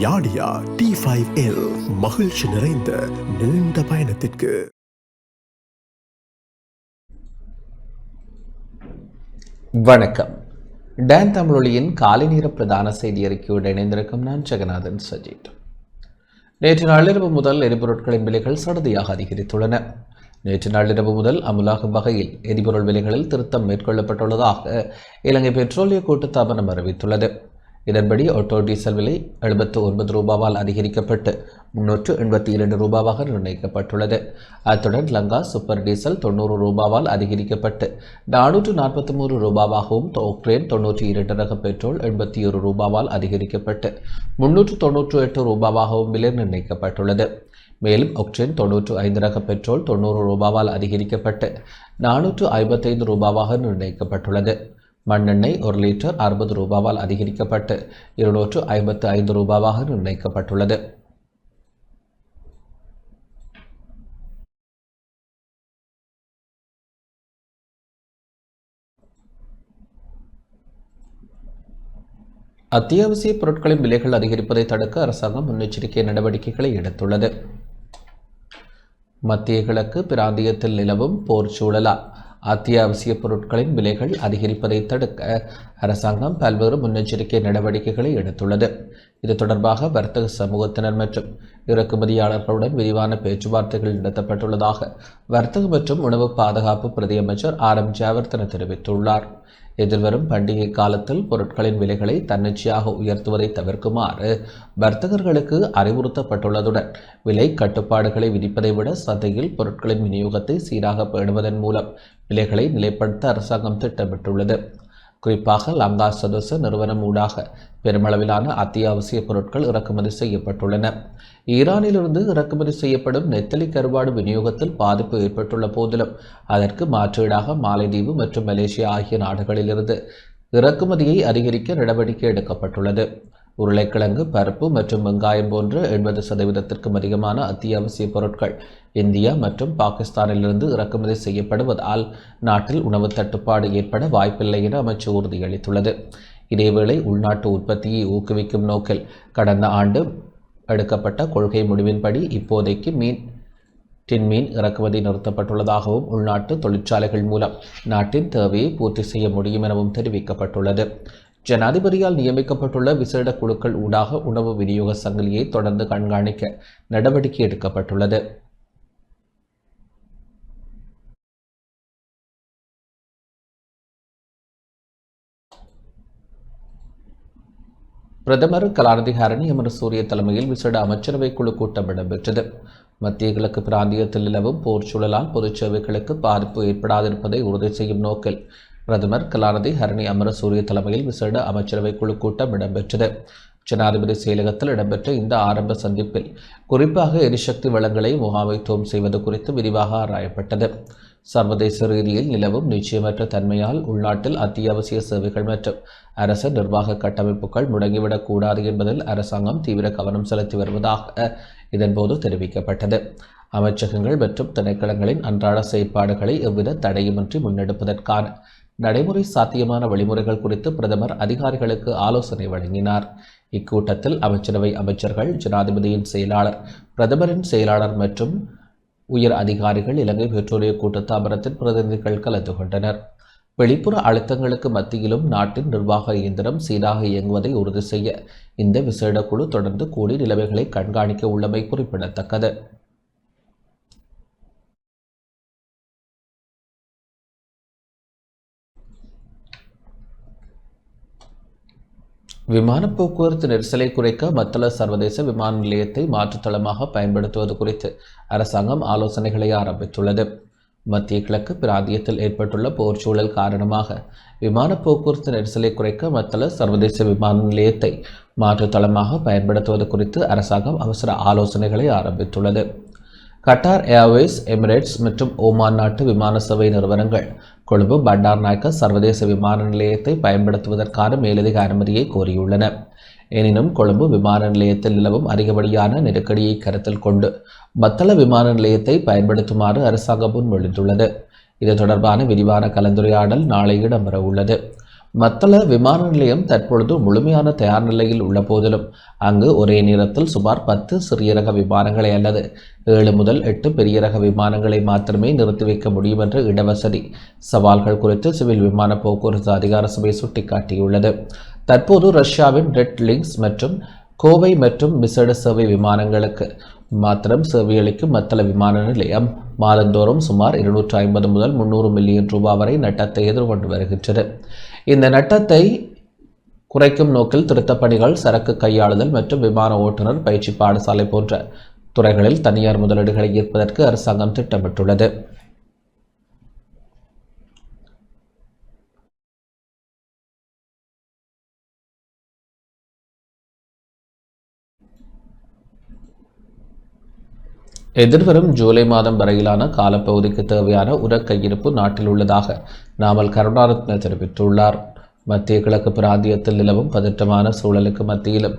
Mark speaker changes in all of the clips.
Speaker 1: யாடியா T5L மகிழ்ச்சி நிறைந்த நீண்ட பயணத்திற்கு.
Speaker 2: வணக்கம். டான் தமிழொலியின் காலை நேர பிரதான செய்தி அறிக்கையோடு இணைந்திருக்கும் நான் ஜெகநாதன் சஜித். நேற்று நள்ளிரவு முதல் எரிபொருட்களின் விலைகள் சடுதியாக அதிகரித்துள்ளன. நேற்று நள்ளிரவு முதல் அமுலாகும் வகையில் எரிபொருள் விலைகளில் திருத்தம் மேற்கொள்ளப்பட்டுள்ளதாக இலங்கை பெட்ரோலிய கூட்டுத்தாபனம் அறிவித்துள்ளது. இதன்படி ஆட்டோ டீசல் விலை 79 ரூபாவால் அதிகரிக்கப்பட்டு 382 ரூபாவாக நிர்ணயிக்கப்பட்டுள்ளது. அத்துடன் லங்கா சூப்பர் டீசல் 90 ரூபாவால் அதிகரிக்கப்பட்டு 443 ரூபாவாகவும், ஒக்டேன் 92 ரக பெட்ரோல் 81 ரூபாவால் அதிகரிக்கப்பட்டு 398 ரூபாவாகவும் விலை நிர்ணயிக்கப்பட்டுள்ளது. மேலும் ஒக்டேன் 95 ரக பெட்ரோல் 90 ரூபாவால் அதிகரிக்கப்பட்டு 455 ரூபாவாக நிர்ணயிக்கப்பட்டுள்ளது. மண்ணெண்ணெய் 1 லிட்டர் 60 ரூபாவால் அதிகரிக்கப்பட்டு 255 ரூபாவாக நிர்ணயிக்கப்பட்டுள்ளது. அத்தியாவசிய பொருட்களின் விலைகள் அதிகரிப்பதை தடுக்க அரசாங்கம் முன்னெச்சரிக்கை நடவடிக்கைகளை எடுத்துள்ளது. மத்திய கிழக்கு பிராந்தியத்தில் நிலவும் போர் சூழலால் அத்தியாவசிய பொருட்களின் விலைகள் அதிகரிப்பதை தடுக்க அரசாங்கம் பல்வேறு முன்னெச்சரிக்கை நடவடிக்கைகளை எடுத்துள்ளது. இது தொடர்பாக வர்த்தக சமூகத்தினர் மற்றும் இறக்குமதியாளர்களுடன் விரிவான பேச்சுவார்த்தைகள் நடத்தப்பட்டுள்ளதாக வர்த்தக மற்றும் உணவு பாதுகாப்பு பிரதியமைச்சர் RM ஜெயவர்தன தெரிவித்துள்ளார். எதிர்வரும் பண்டிகை காலத்தில் பொருட்களின் விலைகளை தன்னிச்சையாக உயர்த்துவதை தவிர்க்குமாறு வர்த்தகர்களுக்கு அறிவுறுத்தப்பட்டுள்ளதுடன் விலை கட்டுப்பாடுகளை விதிப்பதை விட சந்தையில் பொருட்களின் விநியோகத்தை சீராக பேணுவதன் மூலம் விலைகளை நிலைப்படுத்த அரசாங்கம் திட்டமிட்டுள்ளது. குறிப்பாக லங்கா சதொச நிறுவனம் ஊடாக பெருமளவிலான அத்தியாவசிய பொருட்கள் இறக்குமதி செய்யப்பட்டுள்ளன. ஈரானிலிருந்து இறக்குமதி செய்யப்படும் நெத்தலி கருவாடு விநியோகத்தில் பாதிப்பு ஏற்பட்டுள்ள போதிலும் அதற்கு மாற்றீடாக மாலைதீவு மற்றும் மலேசியா ஆகிய நாடுகளிலிருந்து இறக்குமதியை அதிகரிக்க நடவடிக்கை எடுக்கப்பட்டுள்ளது. உருளைக்கிழங்கு, பருப்பு மற்றும் வெங்காயம் போன்ற 80% அதிகமான அத்தியாவசிய பொருட்கள் இந்தியா மற்றும் பாகிஸ்தானிலிருந்து இறக்குமதி செய்யப்படுவதால் நாட்டில் உணவு தட்டுப்பாடு ஏற்பட வாய்ப்பில்லை என அமைச்சு உறுதியளித்துள்ளது. இதேவேளை உள்நாட்டு உற்பத்தியை ஊக்குவிக்கும் நோக்கில் கடந்த ஆண்டு எடுக்கப்பட்ட கொள்கை முடிவின்படி இப்போதைக்கு மீன் இறக்குமதி நிறுத்தப்பட்டுள்ளதாகவும் உள்நாட்டு தொழிற்சாலைகள் மூலம் நாட்டின் தேவையை பூர்த்தி செய்ய முடியும் எனவும் தெரிவிக்கப்பட்டுள்ளது. ஜனாதிபதியால் நியமிக்கப்பட்டுள்ள விசேட குழுக்கள் ஊடாக உணவு விநியோக சங்கிலியை தொடர்ந்து கண்காணிக்க நடவடிக்கை எடுக்கப்பட்டுள்ளது. பிரதமர் கலாநிதி ஹரணி அமரசூரிய தலைமையில் விசேட அமைச்சரவை குழு கூட்டம் இடம்பெற்றது. மத்திய கிழக்கு பிராந்தியத்தில் நிலவும் போர் சூழலால் பொதுச் சேவைகளுக்கு பாதிப்பு ஏற்படாதிருப்பதை உறுதி செய்யும் நோக்கில் பிரதமர் கலாநிதி ஹரணி அமரசூரிய தலைமையில் விசேட அமைச்சரவை குழு கூட்டம் இடம்பெற்றது. ஜனாதிபதி செயலகத்தில் இடம்பெற்ற இந்த ஆரம்ப சந்திப்பில் குறிப்பாக எரிசக்தி வளங்களை முகாமைத்துவம் செய்வது குறித்து விரிவாக ஆராயப்பட்டது. சர்வதேச ரீதியில் நிலவும் நிச்சயமற்ற தன்மையால் உள்நாட்டில் அத்தியாவசிய சேவைகள் மற்றும் அரச நிர்வாக கட்டமைப்புகள் முடங்கிவிடக் கூடாது என்பதில் அரசாங்கம் தீவிர கவனம் செலுத்தி வருவதாக இதன்போது தெரிவிக்கப்பட்டது. அமைச்சகங்கள் மற்றும் திணைக்களங்களின் அன்றாட செயற்பாடுகளை எவ்வித தடையுமின்றி முன்னெடுப்பதற்கான நடைமுறை சாத்தியமான வழிமுறைகள் குறித்து பிரதமர் அதிகாரிகளுக்கு ஆலோசனை வழங்கினார். இக்கூட்டத்தில் அமைச்சரவை அமைச்சர்கள், ஜனாதிபதியின் செயலாளர், பிரதமரின் செயலாளர் மற்றும் உயர் அதிகாரிகள், இலங்கை பெட்ரோலிய கூட்டுத்தாபனத்தின் பிரதிநிதிகள் கலந்து கொண்டனர். வெளிப்புற அழுத்தங்களுக்கு மத்தியிலும் நாட்டின் நிர்வாக இயந்திரம் சீராக இயங்குவதை உறுதி செய்ய இந்த விசேட குழு தொடர்ந்து கூடி நிலைமைகளை கண்காணிக்க உள்ளமை குறிப்பிடத்தக்கது. விமான போக்குவரத்து நெரிசலை குறைக்க மத்தள சர்வதேச விமான நிலையத்தை மாற்றுத்தளமாக பயன்படுத்துவது குறித்து அரசாங்கம் ஆலோசனைகளை ஆரம்பித்துள்ளது. மத்திய கிழக்கு பிராந்தியத்தில் ஏற்பட்டுள்ள போர் சூழல் காரணமாக விமான போக்குவரத்து நெரிசலை குறைக்க மத்தள சர்வதேச விமான நிலையத்தை மாற்றுத்தளமாக பயன்படுத்துவது குறித்து அரசாங்கம் அவசர ஆலோசனைகளை ஆரம்பித்துள்ளது. கட்டார் ஏர்வேஸ், எமிரேட்ஸ் மற்றும் ஓமான் நாட்டு விமான சேவை நிறுவனங்கள் கொழும்பு பண்டார் நாயக்க சர்வதேச விமான நிலையத்தை பயன்படுத்துவதற்கான மேலதிக அனுமதியை கோரியுள்ளன. எனினும் கொழும்பு விமான நிலையத்தில் நிலவும் அதிகப்படியான நெருக்கடியை கருத்தில் கொண்டு மத்தள விமான நிலையத்தை பயன்படுத்துமாறு அரசாங்கம் முன்மொழிந்துள்ளது. இது தொடர்பான விரிவான கலந்துரையாடல் நாளை இடம்பெற உள்ளது. மத்தள விமான நிலையம் தற்பொழுது முழுமையான தயார் நிலையில் உள்ள போதிலும் அங்கு ஒரே நேரத்தில் சுமார் 10 சிறிய ரக விமானங்களை அல்லது 7 முதல் 8 பெரிய ரக விமானங்களை மாத்திரமே நிறுத்தி வைக்க முடியும் என்ற இடவசதி சவால்கள் குறித்து சிவில் விமான போக்குவரத்து அதிகார சபை சுட்டிக்காட்டியுள்ளது. தற்போது ரஷ்யாவின் ரெட் லிங்க்ஸ் மற்றும் கோவை மற்றும் விசேட சேவை விமானங்களுக்கு மாத்திரம் சேவையளிக்கும் மத்தள விமான நிலையம் மாதந்தோறும் சுமார் 250 முதல் 300 மில்லியன் ரூபாய் வரை நட்டத்தை எதிர்கொண்டு வருகின்றது. இந்த நட்டத்தை குறைக்கும் நோக்கில் திருத்தப் பணிகள், சரக்கு கையாளுதல் மற்றும் விமான ஓட்டுநர் பயிற்சி பாடசாலை போன்ற துறைகளில் தனியார் முதலீடுகளை ஈர்ப்பதற்கு அரசாங்கம் திட்டமிட்டுள்ளது. எதிர்வரும் ஜூலை மாதம் வரையிலான காலப்பகுதிக்கு தேவையான உரக்கையிருப்பு நாட்டில் உள்ளதாக நாமல் கருணாரத்ன தெரிவித்துள்ளார். மத்திய கிழக்கு பிராந்தியத்தில் நிலவும் பதற்றமான சூழலுக்கு மத்தியிலும்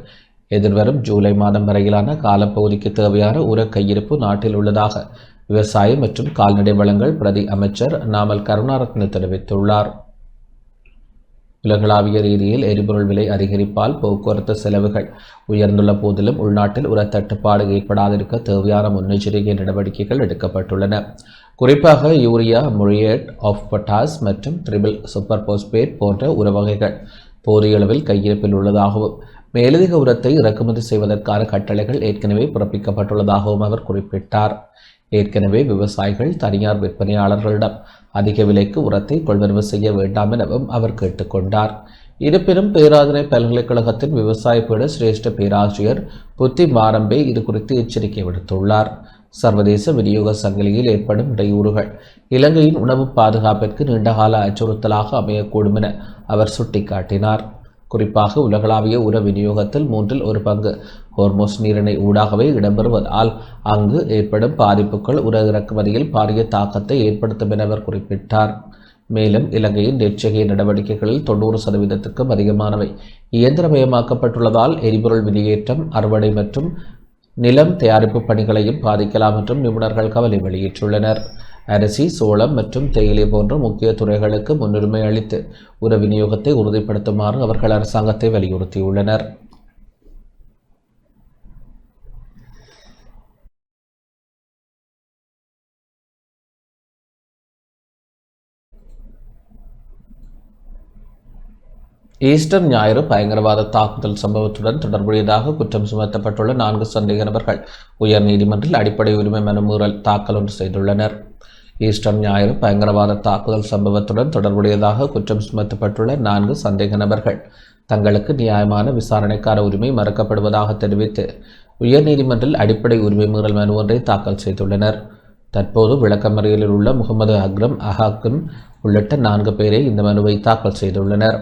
Speaker 2: எதிர்வரும் ஜூலை மாதம் வரையிலான காலப்பகுதிக்கு தேவையான உரக்கையிருப்பு நாட்டில் உள்ளதாக விவசாய மற்றும் கால்நடை வளங்கள் பிரதி அமைச்சர் நாமல் கருணாரத்ன தெரிவித்துள்ளார். உலகளாவிய ரீதியில் எரிபொருள் விலை அதிகரிப்பால் போக்குவரத்து செலவுகள் உயர்ந்துள்ள போதிலும் உள்நாட்டில் உர தட்டுப்பாடு ஏற்படாதிருக்க தேவையான முன்னெச்சரிக்கை நடவடிக்கைகள் எடுக்கப்பட்டுள்ளன. குறிப்பாக யூரியா, முரியேட் ஆஃப் பொட்டாஸ் மற்றும் ட்ரிபிள் சூப்பர் போஸ்பேட் போன்ற உர வகைகள் போதிய அளவில் கையிருப்பில் உள்ளதாகவும் மேலதிக உரத்தை இறக்குமதி செய்வதற்கான கட்டளைகள் ஏற்கனவே பிறப்பிக்கப்பட்டுள்ளதாகவும் அவர் குறிப்பிட்டார். ஏற்கனவே விவசாயிகள் தனியார் விற்பனையாளர்களிடம் அதிக விலைக்கு உரத்தை கொள்வனவு செய்ய வேண்டாம் எனவும் அவர் கேட்டுக்கொண்டார். இருப்பினும் பேராதனை பல்கலைக்கழகத்தின் விவசாய பீட சிரேஷ்ட பேராசிரியர் புத்தி மாரம்பே இது குறித்து எச்சரிக்கை விடுத்துள்ளார். சர்வதேச விநியோக சங்கிலியில் ஏற்படும் இடையூறுகள் இலங்கையின் உணவு பாதுகாப்பிற்கு நீண்டகால அச்சுறுத்தலாக அமையக்கூடும் என அவர் சுட்டிக்காட்டினார். குறிப்பாக உலகளாவிய உர விநியோகத்தில் 1/3 பங்கு ஹோர்மோஸ் நீரிணை ஊடாகவே இடம்பெறுவதால் அங்கு ஏற்படும் பாதிப்புகள் உர இறக்குமதியில் பாரிய தாக்கத்தை ஏற்படுத்தும் என அவர் குறிப்பிட்டார். மேலும் இலங்கையின் நெற்செய்கை நடவடிக்கைகளில் 90%க்கும் அதிகமானவை இயந்திரமயமாக்கப்பட்டுள்ளதால் எரிபொருள் வெளியேற்றம், அறுவடை மற்றும் நிலம் தயாரிப்பு பணிகளையும் பாதிக்கலாம் என்றும் நிபுணர்கள் கவலை வெளியிட்டுள்ளனர். அரிசி, சோளம் மற்றும் தேயிலை போன்ற முக்கிய துறைகளுக்கு முன்னுரிமை அளித்து உர விநியோகத்தை உறுதிப்படுத்துமாறு அவர்கள் அரசாங்கத்தை வலியுறுத்தியுள்ளனர். ஈஸ்டர் ஞாயிறு பயங்கரவாத தாக்குதல் சம்பவத்துடன் தொடர்புடையதாக குற்றம் சுமத்தப்பட்டுள்ள 4 சந்தேக நபர்கள் உயர் நீதிமன்றில் அடிப்படை உரிமை மனு மீறல் தாக்கல் ஒன்று செய்துள்ளனர். ஈஸ்டர் ஞாயிறு பயங்கரவாத தாக்குதல் சம்பவத்துடன் தொடர்புடையதாக குற்றம் சுமத்தப்பட்டுள்ள 4 சந்தேக நபர்கள் தங்களுக்கு நியாயமான விசாரணைக்கான உரிமை மறுக்கப்படுவதாக தெரிவித்து உயர்நீதிமன்றில் அடிப்படை உரிமை மீறல் மனு ஒன்றை தாக்கல் செய்துள்ளனர். தற்போது விளக்கமறியலில் உள்ள முகமது அக்ரம் அஹாக்கிம் உள்ளிட்ட 4 பேரை இந்த மனுவை தாக்கல் செய்துள்ளனர்.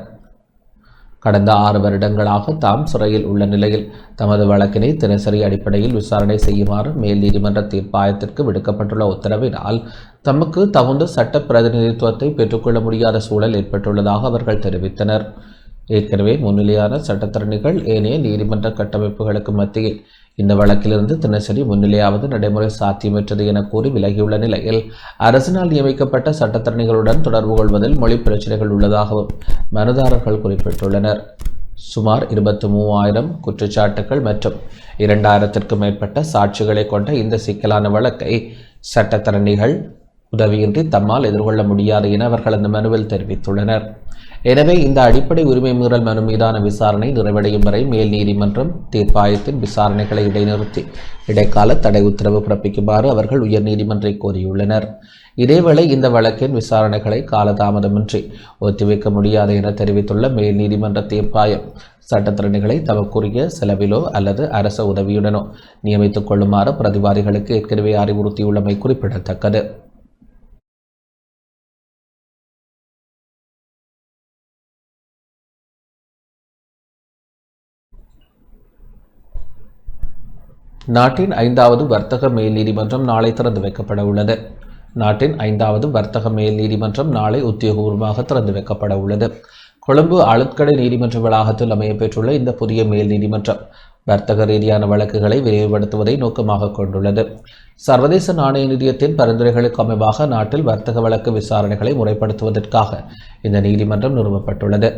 Speaker 2: கடந்த 6 வருடங்களாக தாம் சிறையில் உள்ள நிலையில் தமது வழக்கினை தினசரி அடிப்படையில் விசாரணை செய்யுமாறு மேல் நீதிமன்ற தீர்ப்பாயத்திற்கு விடுக்கப்பட்டுள்ள உத்தரவினால் தமக்கு தகுந்த சட்ட பிரதிநிதித்துவத்தை பெற்றுக்கொள்ள முடியாத சூழல் ஏற்பட்டுள்ளதாக அவர்கள் தெரிவித்தனர். ஏற்கனவே முன்னிலையான சட்டத்தரணிகள் ஏனைய நீதிமன்ற கட்டமைப்புகளுக்கு மத்தியில் இந்த வழக்கிலிருந்து தினசரி முன்னிலையாவது நடைமுறை சாத்தியமற்றது என கூறி விலகியுள்ள நிலையில் அரசினால் நியமிக்கப்பட்ட சட்டத்தரணிகளுடன் தொடர்பு கொள்வதில் மொழி பிரச்சனைகள் உள்ளதாகவும் மனுதாரர்கள் குறிப்பிட்டுள்ளனர். சுமார் 23,000 குற்றச்சாட்டுகள் மற்றும் 2,000க்கும் மேற்பட்ட சாட்சிகளை கொண்ட இந்த சிக்கலான வழக்கை சட்டத்தரணிகள் உதவியின்றி தம்மால் எதிர்கொள்ள முடியாது என அவர்கள் அந்த மனுவில் தெரிவித்துள்ளனர். எனவே இந்த அடிப்படை உரிமை மீறல் மனு மீதான விசாரணை நிறைவடையும் வரை மேல் நீதிமன்றம் தீர்ப்பாயத்தின் விசாரணைகளை இடைநிறுத்தி இடைக்கால தடை உத்தரவு பிறப்பிக்குமாறு அவர்கள் உயர் நீதிமன்றை கோரியுள்ளனர். இதேவேளை இந்த வழக்கின் விசாரணைகளை காலதாமதமின்றி ஒத்திவைக்க முடியாது என தெரிவித்துள்ள மேல் நீதிமன்ற தீர்ப்பாயம் சட்டத்திறனிகளை தமக்குரிய செலவிலோ அல்லது அரச உதவியுடனோ நியமித்துக் கொள்ளுமாறு பிரதிவாதிகளுக்கு ஏற்கனவே அறிவுறுத்தியுள்ளமை குறிப்பிடத்தக்கது. நாட்டின் 5வது வர்த்தக மேல் நீதிமன்றம் நாளை திறந்து வைக்கப்பட உள்ளது. நாட்டின் 5வது வர்த்தக மேல் நீதிமன்றம் நாளை உத்தியோகபூர்வமாக திறந்து வைக்கப்பட உள்ளது. கொழும்பு ஆளுத்கடை நீதிமன்ற வளாகத்தில் அமையப்பெற்றுள்ள இந்த புதிய மேல் நீதிமன்றம் வர்த்தக ரீதியான வழக்குகளை விரிவுபடுத்துவதை நோக்கமாக கொண்டுள்ளது. சர்வதேச நாணய நிதியத்தின் பரிந்துரைகளுக்கு அமைவாக நாட்டில் வர்த்தக வழக்கு விசாரணைகளை முறைப்படுத்துவதற்காக இந்த நீதிமன்றம் நிறுவப்பட்டுள்ளது.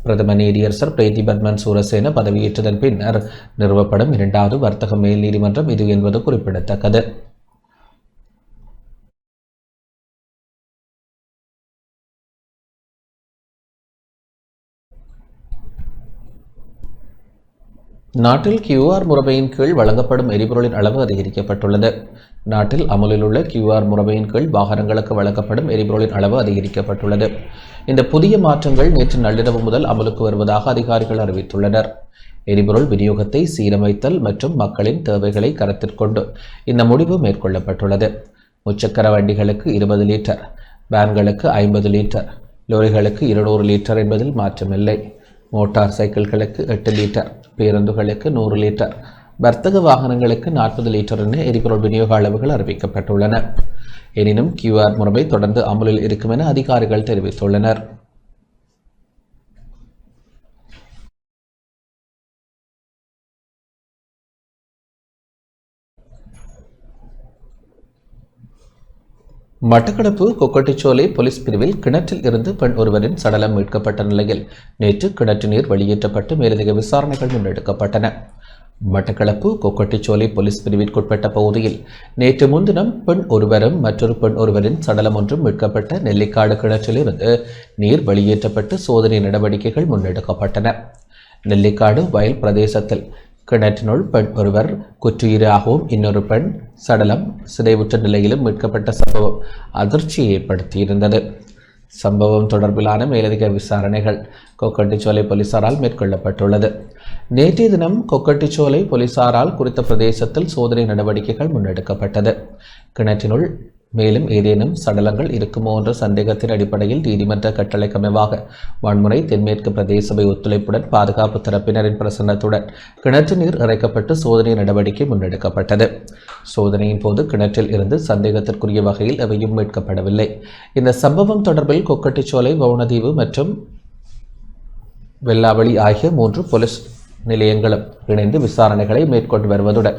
Speaker 2: பிரதம நீதியரசர் பிரீதிபத்மன் சூரசேன பதவியேற்றதன் பின்னர் நிறுவப்படும் 2வது வர்த்தக மேல் நீதிமன்றம் இது என்பது குறிப்பிடத்தக்கது. நாட்டில் QR முறைமையின் கீழ் வழங்கப்படும் எரிபொருளின் அளவு அதிகரிக்கப்பட்டுள்ளது. நாட்டில் அமலில் உள்ள QR முறைமையின் கீழ் வாகனங்களுக்கு வழங்கப்படும் எரிபொருளின் அளவு அதிகரிக்கப்பட்டுள்ளது. இந்த புதிய மாற்றங்கள் நேற்று நள்ளிரவு முதல் அமலுக்கு வருவதாக அதிகாரிகள் அறிவித்துள்ளனர். எரிபொருள் விநியோகத்தை சீரமைத்தல் மற்றும் மக்களின் தேவைகளை கருத்திற்கொண்டு இந்த முடிவு மேற்கொள்ளப்பட்டுள்ளது. முச்சக்கர வண்டிகளுக்கு 20 லிட்டர், வேன்களுக்கு 50 லிட்டர், லோரிகளுக்கு 200 லிட்டர் என்பதில் மாற்றமில்லை. மோட்டார் சைக்கிள்களுக்கு 8 லிட்டர், பேருந்துகளுக்கு 100 லிட்டர், வர்த்தக வாகனங்களுக்கு 40 லிட்டர் என எரிபொருள் விநியோக அளவுகள் அறிவிக்கப்பட்டுள்ளன. எனினும் QR முறைமை தொடர்ந்து அமலில் இருக்கும் என அதிகாரிகள் தெரிவித்துள்ளனர். மட்டக்களப்பு கொக்கட்டிச்சோலை போலீஸ் பிரிவில் கிணற்றில் இருந்து பெண் ஒருவரின் சடலம் மீட்கப்பட்ட நிலையில் நேற்று கிணற்று நீர் வெளியேற்றப்பட்டு மேலதிக விசாரணைகள் முன்னெடுக்கப்பட்டன. மட்டக்களப்பு கொக்கட்டிச்சோலை போலீஸ் பிரிவிற்குட்பட்ட பகுதியில் நேற்று முன்தினம் பெண் ஒருவரும் மற்றொரு பெண் ஒருவரின் சடலம் ஒன்றும் மீட்கப்பட்ட நெல்லிக்காடு கிணற்றில் இருந்து நீர் வெளியேற்றப்பட்டு சோதனை நடவடிக்கைகள் முன்னெடுக்கப்பட்டன. நெல்லிக்காடு வயல் பிரதேசத்தில் கிணற்றினுள் பெண் ஒருவர் குற்றுயிராகவும் இன்னொரு பெண் சடலம் சிதைவுற்ற நிலையிலும் மீட்கப்பட்ட சம்பவம் அதிர்ச்சியை ஏற்படுத்தியிருந்தது. சம்பவம் தொடர்பிலான மேலதிக விசாரணைகள் கொக்கட்டிச்சோலை போலீசாரால் மேற்கொள்ளப்பட்டுள்ளது. நேற்றைய தினம் கொக்கட்டிச்சோலை போலீசாரால் குறித்த பிரதேசத்தில் சோதனை நடவடிக்கைகள் முன்னெடுக்கப்பட்டது. கிணற்றினுள் மேலும் ஏதேனும் சடலங்கள் இருக்குமோ என்ற சந்தேகத்தின் அடிப்படையில் நீதிமன்ற கட்டளைக்கு அமைவாக வன்முறை தென்மேற்கு பிரதேச சபை ஒத்துழைப்புடன் பாதுகாப்பு தரப்பினரின் பிரசன்னத்துடன் கிணற்று நீர் இறைக்கப்பட்டு சோதனை நடவடிக்கை முன்னெடுக்கப்பட்டது. சோதனையின் போது கிணற்றில் இருந்து சந்தேகத்திற்குரிய வகையில் எவையும் மீட்கப்படவில்லை. இந்த சம்பவம் தொடர்பில் கொக்கட்டிச்சோலை, வவுணதீவு மற்றும் வெள்ளாவளி ஆகிய 3 போலீஸ் நிலையங்களும் இணைந்து விசாரணைகளை மேற்கொண்டு வருவதுடன்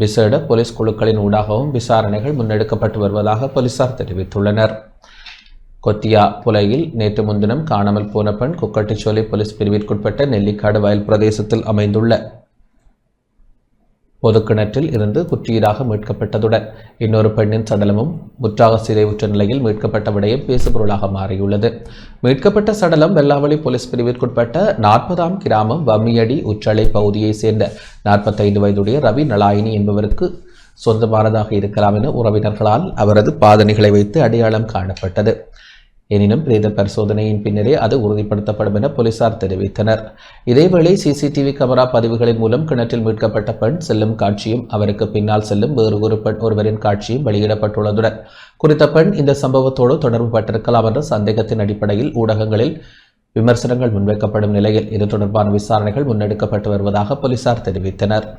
Speaker 2: விசேட போலீஸ் குழுக்களின் ஊடாகவும் விசாரணைகள் முன்னெடுக்கப்பட்டு வருவதாக போலீசார் தெரிவித்துள்ளனர். கொத்தியா புலையில் நேற்று முன்தினம் காணாமல் போன பெண் கொக்கட்டிச்சோலை போலீஸ் பிரிவிற்குட்பட்ட நெல்லிக்காடு வயல் பிரதேசத்தில் அமைந்துள்ள பொது கிணற்றில் இருந்து குற்றீராக மீட்கப்பட்டதுடன் இன்னொரு பெண்ணின் சடலமும் முற்றாக சிதைவுற்ற நிலையில் மீட்கப்பட்ட விடயம் பேசுபொருளாக மாறியுள்ளது. மீட்கப்பட்ட சடலம் வெள்ளாவளி போலீஸ் பிரிவிற்குட்பட்ட 40ஆம் கிராமம் வம்மியடி உற்றளை பகுதியைச் சேர்ந்த 45 வயதுடைய ரவி நலாயினி என்பவருக்கு சொந்தமானதாக இருக்கலாம் என உறவினர்களால் அவரது பாதணிகளை வைத்து அடையாளம் காணப்பட்டது. எனினும் பிரேத பரிசோதனையின் பின்னரே அது உறுதிப்படுத்தப்படும் என போலீசார் தெரிவித்தனர். இதேவேளை CCTV கேமரா பதிவுகளின் மூலம் கிணற்றில் மீட்கப்பட்ட பெண் செல்லும் காட்சியும் அவருக்கு பின்னால் செல்லும் வேறு ஒரு பெண் ஒருவரின் காட்சியும் வெளியிடப்பட்டுள்ளதுடன் குறித்த பெண் இந்த சம்பவத்தோடு தொடர்பு பட்டிருக்கலாம் என்ற சந்தேகத்தின் அடிப்படையில் ஊடகங்களில் விமர்சனங்கள் முன்வைக்கப்படும் நிலையில் இது தொடர்பான விசாரணைகள் முன்னெடுக்கப்பட்டு வருவதாக போலீசார் தெரிவித்தனர்.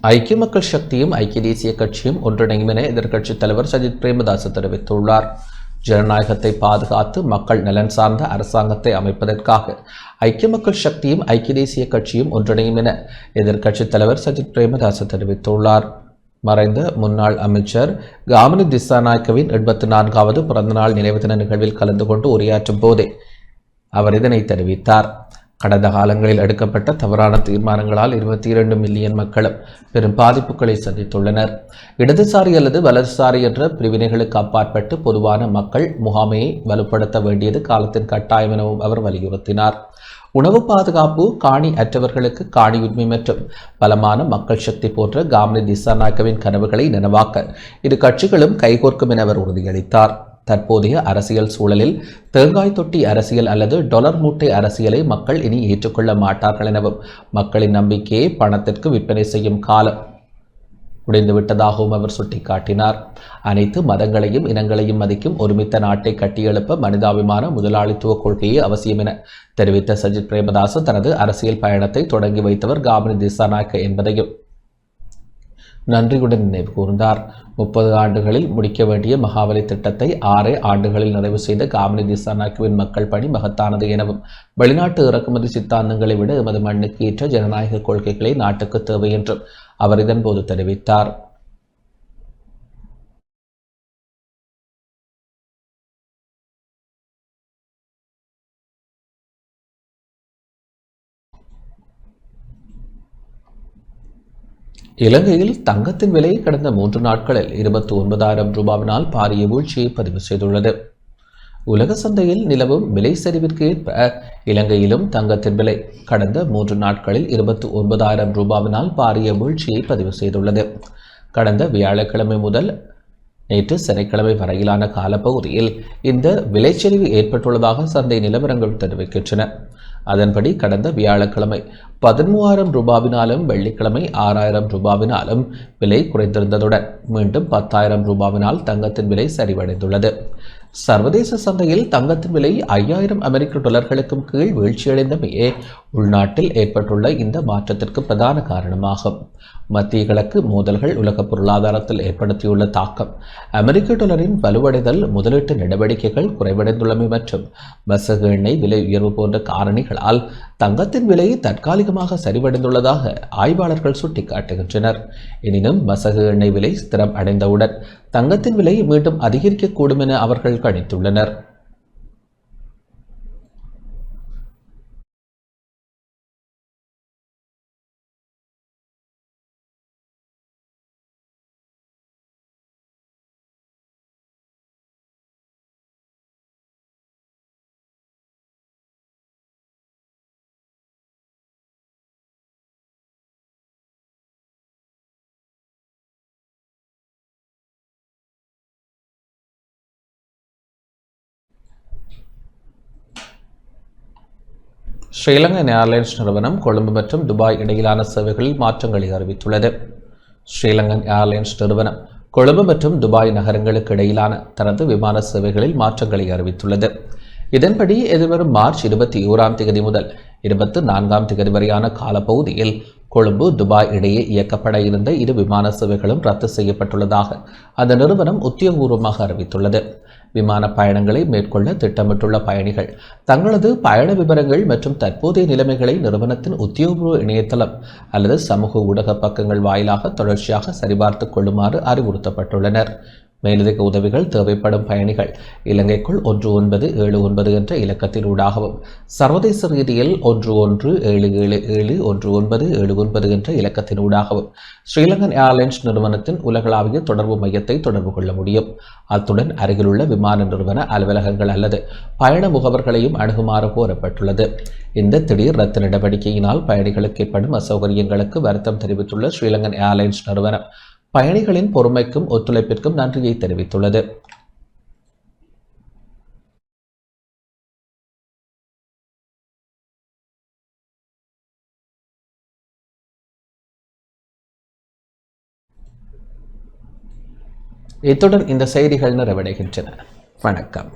Speaker 2: ஐக்கிய மக்கள் சக்தியும் ஐக்கிய தேசிய கட்சியும் ஒன்றிணையும் என எதிர்க்கட்சித் தலைவர் சஜித் பிரேமதாச தெரிவித்துள்ளார். ஜனநாயகத்தை பாதுகாத்து மக்கள் நலன் சார்ந்த அரசாங்கத்தை அமைப்பதற்காக ஐக்கிய மக்கள் சக்தியும் ஐக்கிய தேசிய கட்சியும் ஒன்றிணையும் என எதிர்க்கட்சித் தலைவர் சஜித் பிரேமதாச தெரிவித்துள்ளார். மறைந்த முன்னாள் அமைச்சர் காமினி திசாநாயக்கவின் 84வது பிறந்தநாள் நினைவு தின நிகழ்வில் கலந்து கொண்டு உரையாற்றும் போதே அவர் இதனை தெரிவித்தார். கடந்த காலங்களில் எடுக்கப்பட்ட தவறான தீர்மானங்களால் 22 மில்லியன் மக்களும் பெரும் பாதிப்புகளை சந்தித்துள்ளனர். இடதுசாரி அல்லது வலதுசாரி என்ற பிரிவினைகளுக்கு அப்பாற்பட்டு பொதுவான மக்கள் முகாமையை வலுப்படுத்த வேண்டியது காலத்தின் கட்டாயம் எனவும் அவர் வலியுறுத்தினார். உணவு பாதுகாப்பு, காணி அற்றவர்களுக்கு காணி உரிமை மற்றும் பலமான மக்கள் சக்தி போன்ற காமினி திசாநாயக்கவின் கனவுகளை நனவாக்க இரு கட்சிகளும் கைகோர்க்கும் என அவர் உறுதியளித்தார். தற்போதைய அரசியல் சூழலில் தேங்காய் தொட்டி அரசியல் அல்லது டொலர் மூட்டை அரசியலை மக்கள் இனி ஏற்றுக்கொள்ள மாட்டார்கள் எனவும் மக்களின் நம்பிக்கையை பணத்திற்கு விற்பனை செய்யும் காலம் முடிந்துவிட்டதாகவும் அவர் சுட்டிக்காட்டினார். அனைத்து மதங்களையும் இனங்களையும் மதிக்கும் ஒருமித்த நாட்டை கட்டியெழுப்ப மனிதாபிமான முதலாளித்துவ கொள்கையே அவசியம் என தெரிவித்த சஜித் பிரேமதாச தனது அரசியல் பயணத்தை தொடங்கி வைத்தவர் காமினி திசாநாயக்க என்பதையும் நன்றியுடன் நினைவு கூர்ந்தார். 30 ஆண்டுகளில் முடிக்க வேண்டிய மகாவலி திட்டத்தை 6 ஆண்டுகளில் நிறைவு செய்த காமினி திசாநாயக்கவின் மக்கள் பணி மகத்தானது எனவும் வெளிநாட்டு இறக்குமதி சித்தாந்தங்களை விட எமது மண்ணுக்கு ஏற்ற ஜனநாயக கொள்கைகளை நாட்டுக்கு தேவை என்றும் அவர் இதன்போது தெரிவித்தார். இலங்கையில் தங்கத்தின் விலை கடந்த 3 நாட்களில் 29,000 ரூபாவினால் பாரிய வீழ்ச்சியை பதிவு செய்துள்ளது. உலக சந்தையில் நிலவும் விலை சரிவிற்கு ஏற்ப இலங்கையிலும் தங்கத்தின் விலை கடந்த 3 நாட்களில் 29,000 ரூபாவினால் பாரிய வீழ்ச்சியை பதிவு செய்துள்ளது. கடந்த வியாழக்கிழமை முதல் நேற்று சனிக்கிழமை வரையிலான காலப்பகுதியில் இந்த விலைச்சரிவு ஏற்பட்டுள்ளதாக சந்தை நிலவரங்கள் தெரிவிக்கின்றன. அதன்படி கடந்த வியாழக்கிழமை 13,000 ரூபாவினாலும் வெள்ளிக்கிழமை 6,000 ரூபாவினாலும் விலை குறைந்திருந்ததுடன் மீண்டும் 10,000 ரூபாவினால் தங்கத்தின் விலை சரிவடைந்துள்ளது. சர்வதேச சந்தையில் தங்கத்தின் விலை 5,000 அமெரிக்க டாலர்களுக்கும் கீழ் வீழ்ச்சியடைந்தமையே உள்நாட்டில் ஏற்பட்டுள்ள இந்த மாற்றத்திற்கு பிரதான காரணமாகும். மத்திய கிழக்கு மோதல்கள் உலக பொருளாதாரத்தில் ஏற்படுத்தியுள்ள தாக்கம், அமெரிக்க டாலரின் வலுவடைதல், முதலீட்டு நடவடிக்கைகள் குறைவடைந்துள்ளமை மற்றும் மசகு எண்ணெய் விலை உயர்வு போன்ற காரணிகளால் தங்கத்தின் விலை தற்காலிகமாக சரிவடைந்துள்ளதாக ஆய்வாளர்கள் சுட்டிக்காட்டுகின்றனர். எனினும் மசகு எண்ணெய் விலை ஸ்திரம் அடைந்தவுடன் தங்கத்தின் விலை மீண்டும் அதிகரிக்கக்கூடும் என அவர்கள் கணித்துள்ளனர். ஸ்ரீலங்கன் ஏர்லைன்ஸ் நிறுவனம் கொழும்பு மற்றும் துபாய் இடையிலான சேவைகளில் மாற்றங்களை அறிவித்துள்ளது. ஸ்ரீலங்கன் ஏர்லைன்ஸ் நிறுவனம் கொழும்பு மற்றும் துபாய் நகரங்களுக்கு இடையிலான தனது விமான சேவைகளில் மாற்றங்களை அறிவித்துள்ளது. இதன்படி எதிர்வரும் மார்ச் 21 முதல் 24 வரையான காலப்பகுதியில் கொழும்பு துபாய் இடையே இயக்கப்பட இருந்த 2 விமான சேவைகளும் ரத்து செய்யப்பட்டுள்ளதாக அந்த நிறுவனம் உத்தியோகபூர்வமாக அறிவித்துள்ளது. விமான பயணங்களை மேற்கொள்ள திட்டமிட்டுள்ள பயணிகள் தங்களது பயண விவரங்கள் மற்றும் தற்போதைய நிலைமைகளை நிறுவனத்தின் உத்தியோகபூர்வ இணையதளம் அல்லது சமூக ஊடக பக்கங்கள் வாயிலாக தொடர்ச்சியாக சரிபார்த்துக் கொள்ளுமாறு அறிவுறுத்தப்பட்டுள்ளனர். மேலதிக உதவிகள் தேவைப்படும் பயணிகள் இலங்கைக்குள் 1979 என்ற இலக்கத்தில் ஊடாகவும் சர்வதேச ரீதியில் 1177711979 என்ற இலக்கத்தின் ஊடாகவும் ஸ்ரீலங்கன் ஏர்லைன்ஸ் நிறுவனத்தின் உலகளாவிய தொடர்பு மையத்தை தொடர்பு கொள்ள முடியும். அத்துடன் அருகிலுள்ள விமான நிறுவன அலுவலகங்கள் அல்லது பயண முகவர்களையும் அணுகுமாறு கோரப்பட்டுள்ளது. இந்த திடீர் ரத்து நடவடிக்கையினால் பயணிகளுக்கு ஏற்படும் அசௌகரியங்களுக்கு வருத்தம் தெரிவித்துள்ள ஸ்ரீலங்கன் ஏர்லைன்ஸ் நிறுவனம் பயணிகளின் பொறுமைக்கும் ஒத்துழைப்பிற்கும் நன்றியை தெரிவித்துள்ளது. இத்துடன் இந்த செய்திகள் நிறைவடைகின்றன. வணக்கம்.